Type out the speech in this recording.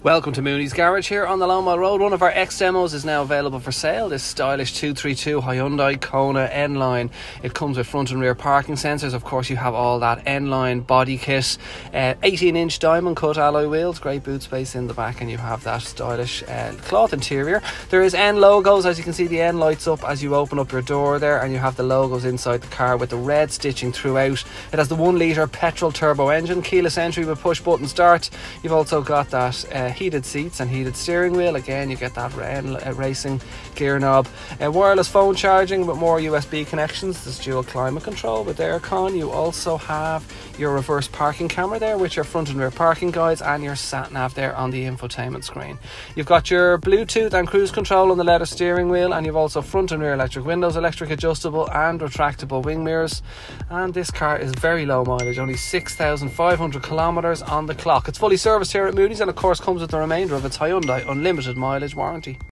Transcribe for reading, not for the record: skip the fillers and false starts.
Welcome to Mooneys Garage here on the Longmire Road. One of our X-Demos is now available for sale. This stylish 232 Hyundai Kona N Line. It comes with front and rear parking sensors. Of course, you have all that N Line body kit, 18-inch diamond cut alloy wheels, great boot space in the back, and you have that stylish cloth interior. There is N logos. As you can see, the N lights up as you open up your door there, and you have the logos inside the car with the red stitching throughout. It has the 1 litre petrol turbo engine, keyless entry with push button start. You've also got that heated seats and heated steering wheel. Again, you get that racing gear knob, wireless phone charging with more USB connections. There's dual climate control with aircon. You also have your reverse parking camera there with your front and rear parking guides, and your sat nav there on the infotainment screen. You've got your Bluetooth and cruise control on the leather steering wheel, and you've also front and rear electric windows, electric adjustable and retractable wing mirrors. And this car is very low mileage, only 6,500 kilometers on the clock. It's fully serviced here at Mooneys, and of course comes with the remainder of its Hyundai unlimited mileage warranty.